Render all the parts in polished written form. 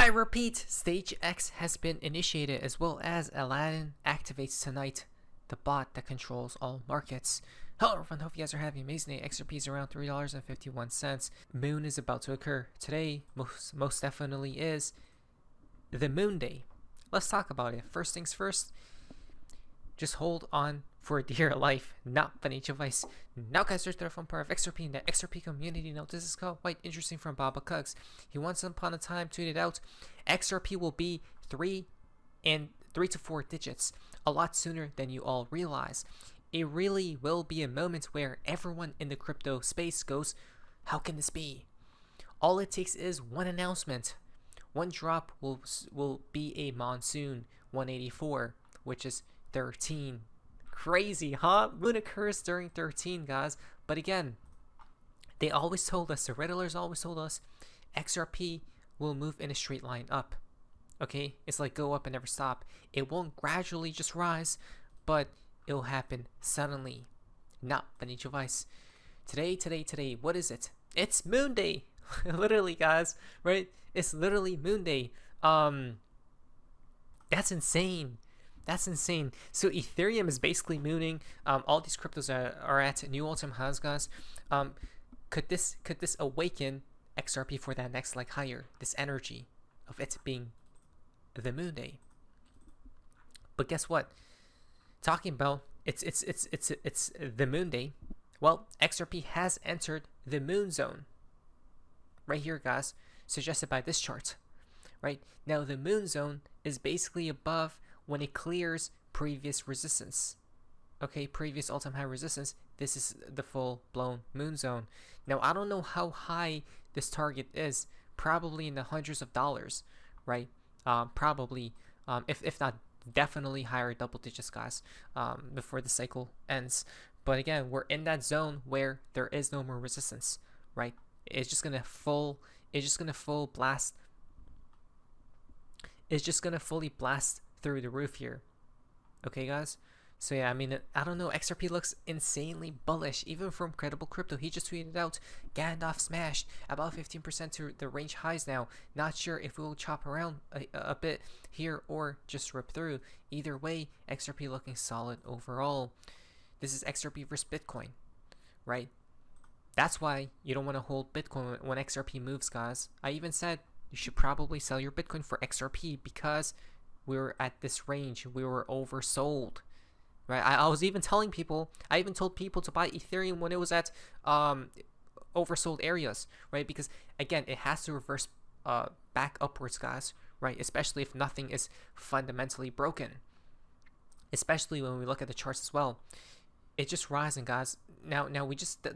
I repeat, Stage X has been initiated, as well as Aladdin activates tonight, the bot that controls all markets. Hello everyone, hope you guys are having an amazing day. XRP is around $3.51. Moon is about to occur. Today, most definitely is the Moon Day. Let's talk about it. First things first, just hold on for dear life, not financial advice. Now guys, there's the fun part of XRP in the XRP community note. This is called quite interesting from Baba Cugs. He once upon a time tweeted out, XRP will be 3 to 4 digits, a lot sooner than you all realize. It really will be a moment where everyone in the crypto space goes, how can this be? All it takes is one announcement. One drop will be a monsoon 184, which is 13. Crazy, huh? Moon occurs during 13, guys. But again, they always told us, the riddlers always told us, XRP will move in a straight line up. Okay? It's like go up and never stop. It won't gradually just rise, but it'll happen suddenly. Not financial advice. Today, what is it? It's Moon Day. Literally, guys, right? It's literally Moon Day. That's insane. That's insane. So Ethereum is basically mooning. All these cryptos are at new all-time highs, guys. Could this awaken XRP for that next leg higher? This energy of it being the Moon Day. But guess what? Talking about it's the Moon Day. Well, XRP has entered the Moon Zone. Right here, guys. Suggested by this chart. Right now, the Moon Zone is basically above when it clears previous resistance. Okay, previous all-time high resistance. This is the full-blown Moon Zone. Now, I don't know how high this target is. Probably in the hundreds of dollars, right? Probably, if not definitely higher double digits, guys, before the cycle ends. But again, we're in that zone where there is no more resistance, right? It's just gonna blast. It's just gonna fully blast through the roof here. Okay, guys? So yeah, I mean, I don't know, XRP looks insanely bullish, even from Credible Crypto. He just tweeted out, Gandalf smashed about 15% to the range highs now. Not sure if we'll chop around a bit here or just rip through. Either way, XRP looking solid overall. This is XRP versus Bitcoin, right? That's why you don't want to hold Bitcoin when XRP moves, guys. I even said you should probably sell your Bitcoin for XRP because we were at this range. We were oversold, right? I was even telling people, I even told people to buy Ethereum when it was at oversold areas, right? Because again, it has to reverse back upwards, guys, right? Especially if nothing is fundamentally broken. Especially when we look at the charts as well. It's just rising, guys. Now we just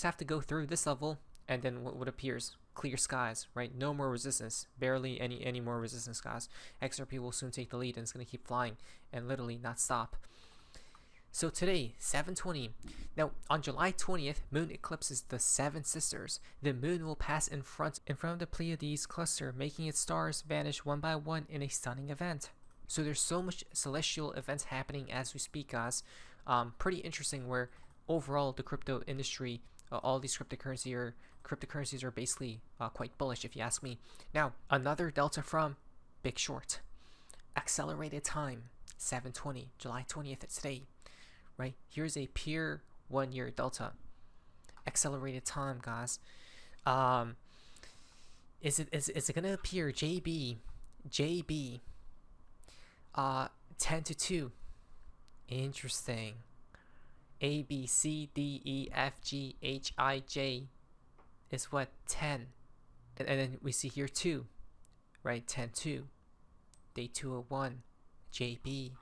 have to go through this level, and then what appears, clear skies, right? No more resistance, barely any more resistance, guys. XRP will soon take the lead, and it's gonna keep flying and literally not stop. So today, 7:20. Now on July 20th, Moon eclipses the Seven Sisters. The Moon will pass in front of the Pleiades cluster, making its stars vanish one by one in a stunning event. So there's so much celestial events happening as we speak, guys. Pretty interesting. Where overall the crypto industry, all these cryptocurrencies are basically quite bullish, if you ask me. Now another delta from Big Short. Accelerated time, 7:20, July 20th. It's today, right? Here's a pure 1 year delta. Accelerated time, guys. Is it gonna appear JB 10 to 2. Interesting. A, B, C, D, E, F, G, H, I, J is what? 10. And then we see here 2, right? 10, 2. Day 201. JB.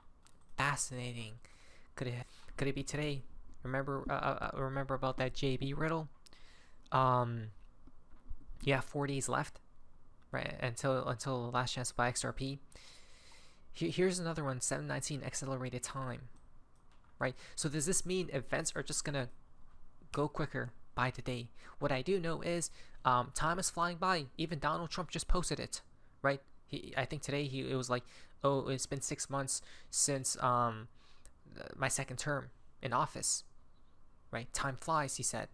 Fascinating. Could it be today? Remember about that JB riddle? Yeah, 4 days left, right? Until the last chance to buy XRP. Here's another one, 7:19 accelerated time, right? So does this mean events are just gonna go quicker by today? What I do know is time is flying by. Even Donald Trump just posted it, right? I think today it was like, oh, it's been 6 months since my second term in office, right? Time flies, he said.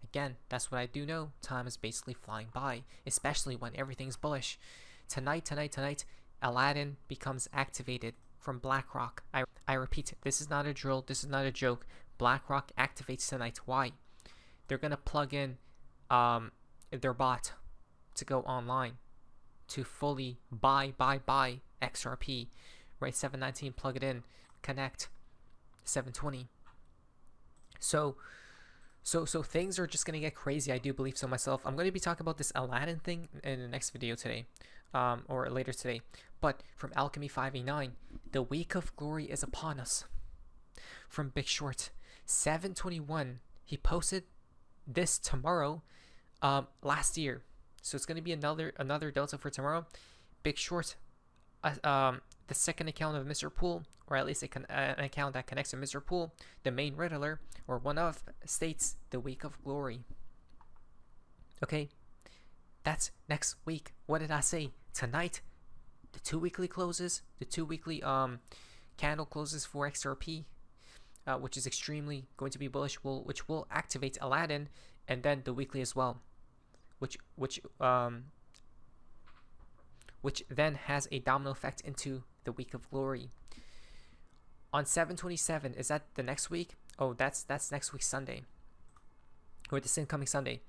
Again, that's what I do know. Time is basically flying by, especially when everything's bullish. tonight, Aladdin becomes activated from BlackRock. I repeat, this is not a drill. This is not a joke. BlackRock activates tonight. Why? They're gonna plug in their bot to go online to fully buy XRP. Right, 719, plug it in, connect, 720. So things are just gonna get crazy. I do believe so myself. I'm gonna be talking about this Aladdin thing in the next video today, or later today. But from Alchemy 589, the week of glory is upon us. From Big Short, 721. He posted this tomorrow, last year. So it's gonna be another delta for tomorrow. Big Short, the second account of Mr. Pool, or at least an account that connects to Mr. Pool, the main riddler, or one of, states the week of glory. Okay, that's next week. What did I say? Tonight, the 2 weekly closes, the 2 weekly candle closes for XRP, which is extremely going to be bullish, which will activate Aladdin, and then the weekly as well, which then has a domino effect into the week of glory. On 7/27, is that the next week? Oh, that's next week Sunday, or this incoming Sunday.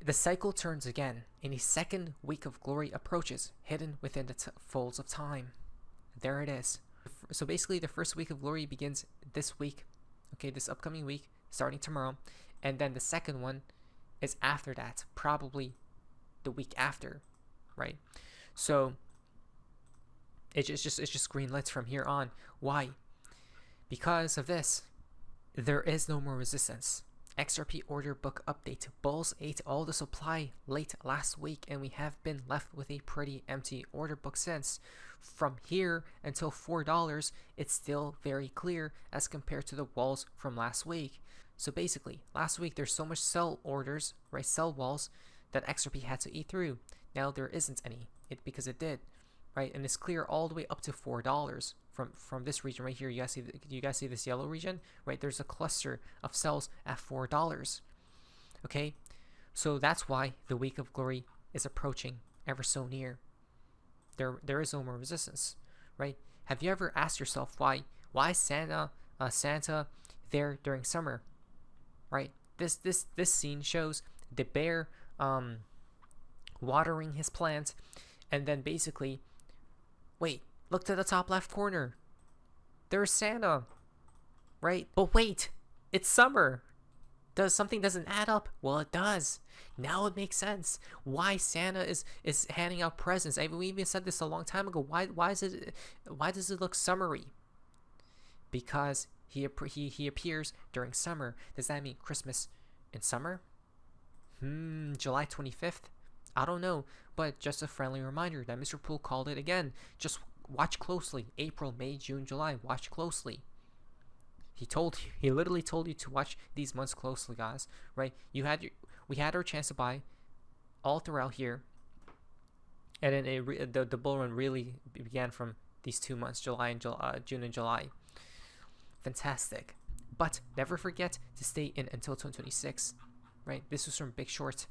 The cycle turns again, and a second week of glory approaches, hidden within the folds of time. There it is. So basically, the first week of glory begins this week, okay, this upcoming week, starting tomorrow, and then the second one is after that, probably the week after, right? So it's just green lights from here on. Why? Because of this, there is no more resistance. XRP order book update. Bulls ate all the supply late last week, and we have been left with a pretty empty order book since. From here until $4, it's still very clear as compared to the walls from last week. So basically, last week there's so much sell orders, right, sell walls, that XRP had to eat through. Now there isn't any, because it did, right? And it's clear all the way up to $4 from this region right here. You guys see this yellow region, right? There's a cluster of sells at $4. Okay, so that's why the week of glory is approaching ever so near. There is no more resistance, right? Have you ever asked yourself why Santa there during summer, right? This scene shows the bear watering his plant, and then basically, wait, look to the top left corner. There's Santa, right? But wait, it's summer. Something doesn't add up? Well, it does. Now it makes sense why Santa is handing out presents. We even said this a long time ago. Why does it look summery? Because he appears during summer. Does that mean Christmas in summer? July 25th? I don't know, but just a friendly reminder that Mr. Poole called it again. Just watch closely. April, May, June, July. Watch closely. He literally told you to watch these months closely, guys. Right? We had our chance to buy all throughout here, and then the bull run really began from these 2 months, June and July. Fantastic. But never forget to stay in until 2026. Right? This was from Big Short.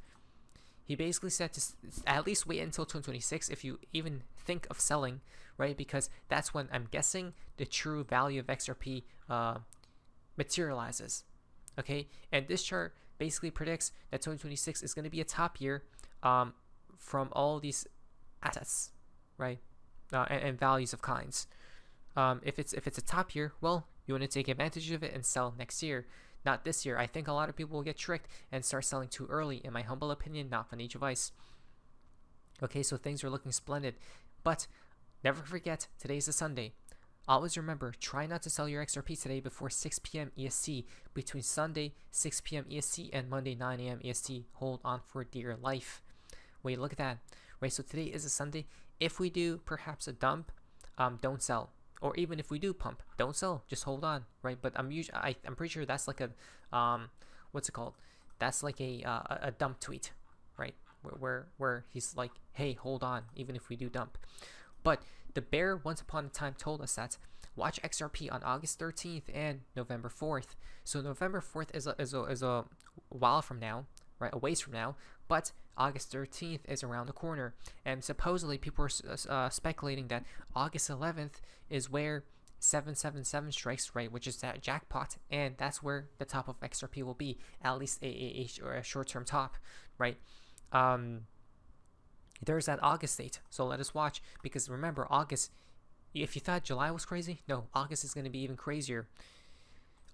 He basically said to at least wait until 2026 if you even think of selling, right? Because that's when I'm guessing the true value of XRP materializes. Okay, and this chart basically predicts that 2026 is going to be a top year from all these assets, right? And values of kinds. If it's a top year, well, you want to take advantage of it and sell next year. Not this year. I think a lot of people will get tricked and start selling too early. In my humble opinion, not financial advice. Okay, so things are looking splendid. But never forget, today's a Sunday. Always remember, try not to sell your XRP today before 6 p.m. EST. Between Sunday, 6 p.m. EST and Monday, 9 a.m. EST. Hold on for dear life. Wait, look at that. Right, so today is a Sunday. If we do perhaps a dump, don't sell. Or even if we do pump, don't sell. Just hold on, right? But I'm pretty sure that's like a what's it called? That's like a dump tweet, right? Where he's like, hey, hold on, even if we do dump. But the bear once upon a time told us that watch XRP on August 13th and November 4th. So November 4th is a while from now, right? A ways from now. But August 13th is around the corner, and supposedly people are speculating that August 11th is where 777 strikes, right, which is that jackpot, and that's where the top of XRP will be, at least a short-term top, right? There's that August date, so let us watch, because remember, August, if you thought July was crazy, no, August is going to be even crazier.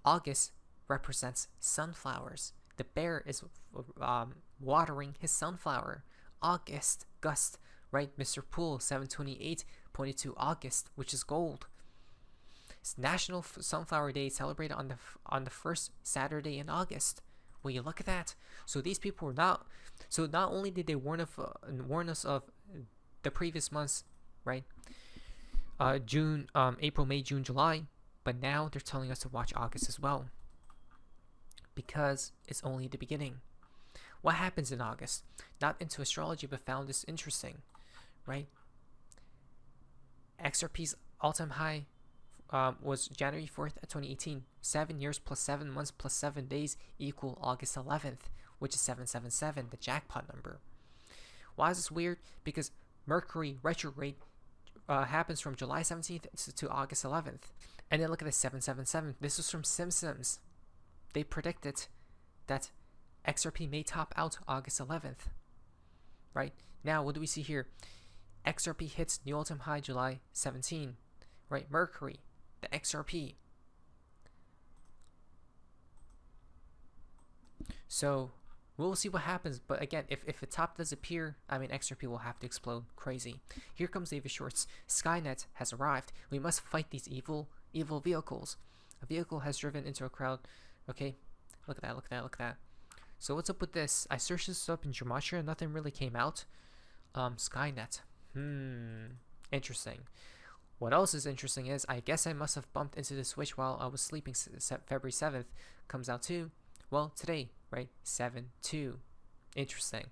August represents sunflowers. The bear is watering his sunflower. August, gust, right? Mr. Pool, 728, pointed to August, which is gold. It's National Sunflower Day, celebrated on the first Saturday in August. Well, you look at that. So these people were not. So not only did they warn us of the previous months, right? April, May, June, July, but now they're telling us to watch August as well, because it's only the beginning. What happens in August? Not into astrology, but found this interesting, right? XRP's all-time high was January 4th, 2018. 7 years plus 7 months plus 7 days equal August 11th, which is 777, the jackpot number. Why is this weird? Because Mercury retrograde happens from July 17th to August 11th. And then look at the 777. This was from Simpsons. They predicted that XRP may top out August 11th. Right? Now, what do we see here? XRP hits new all-time high July 17. Right? Mercury, the XRP. So we'll see what happens, but again, if a top does appear, I mean, XRP will have to explode crazy. Here comes David Short's Skynet has arrived. We must fight these evil vehicles. A vehicle has driven into a crowd. Okay, look at that, look at that, look at that. So what's up with this? I searched this up in Gematria, nothing really came out. Skynet. Interesting. What else is interesting is, I guess I must have bumped into the switch while I was sleeping. February 7th comes out too. Well, today, right? 7/2. Interesting.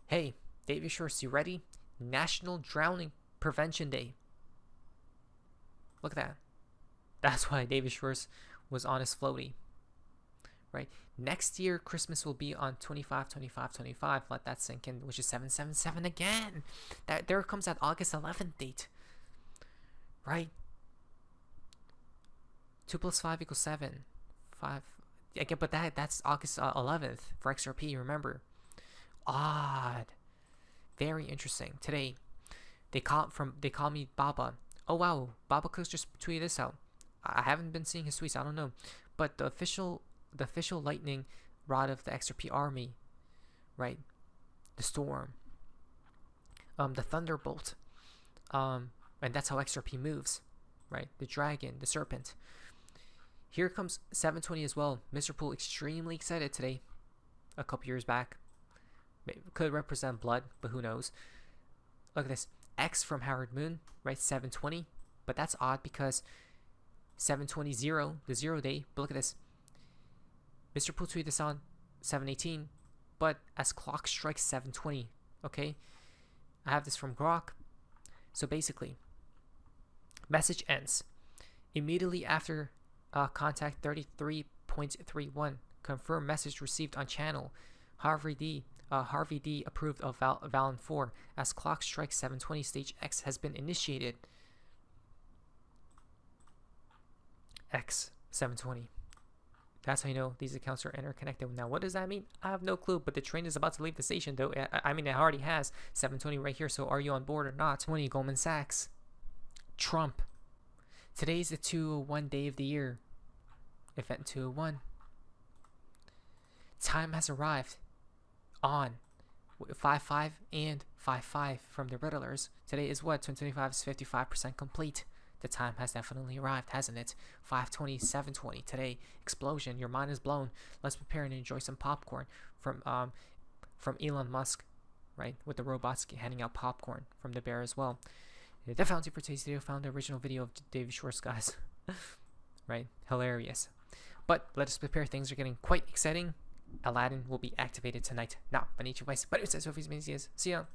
Hey, David Shorts, you ready? National Drowning Prevention Day. Look at that. That's why David Shorts was on his floaty. Right? Next year, Christmas will be on 25/25/25. Let that sink in, which is 777 again. There comes that August 11th date. Right? 2 + 5 = 7. 5. Again, but that's August 11th for XRP, remember. Odd. Very interesting. Today, they call me Baba. Oh wow, Baba Cooks just tweeted this out. I haven't been seeing his tweets, I don't know. But the official lightning rod of the XRP army, right? The storm. The thunderbolt. And that's how XRP moves, right? The dragon, the serpent. Here comes 720 as well. Mr. Pool extremely excited today. A couple years back. Could represent blood, but who knows. Look at this. X from Howard Moon, right? 720. But that's odd because 720, the 0 day. But look at this. Mr. Pool tweeted this on 718. But as clock strikes 720. Okay? I have this from Grok. So basically, message ends. Immediately after contact 33.31. Confirm message received on channel. Harvey D approved of Valen 4. As clock strikes 720, stage X has been initiated. X 720. That's how you know these accounts are interconnected. Now, what does that mean? I have no clue, but the train is about to leave the station, though. I mean, it already has 720 right here, so are you on board or not? 20, Goldman Sachs. Trump. Today's the 201 day of the year. Event 201. Time has arrived on 5/5 and 5/5 from the riddlers. Today is what? 2025 is 55% complete. The time has definitely arrived, hasn't it? 5:20, 7:20 today. Explosion. Your mind is blown. Let's prepare and enjoy some popcorn from Elon Musk, right? With the robots handing out popcorn from the bear as well. The fountain for today's video found the original video of David Shorts, guys. Right? Hilarious. But let us prepare. Things are getting quite exciting. Aladdin will be activated tonight. Now, I need your advice. But it says, see ya.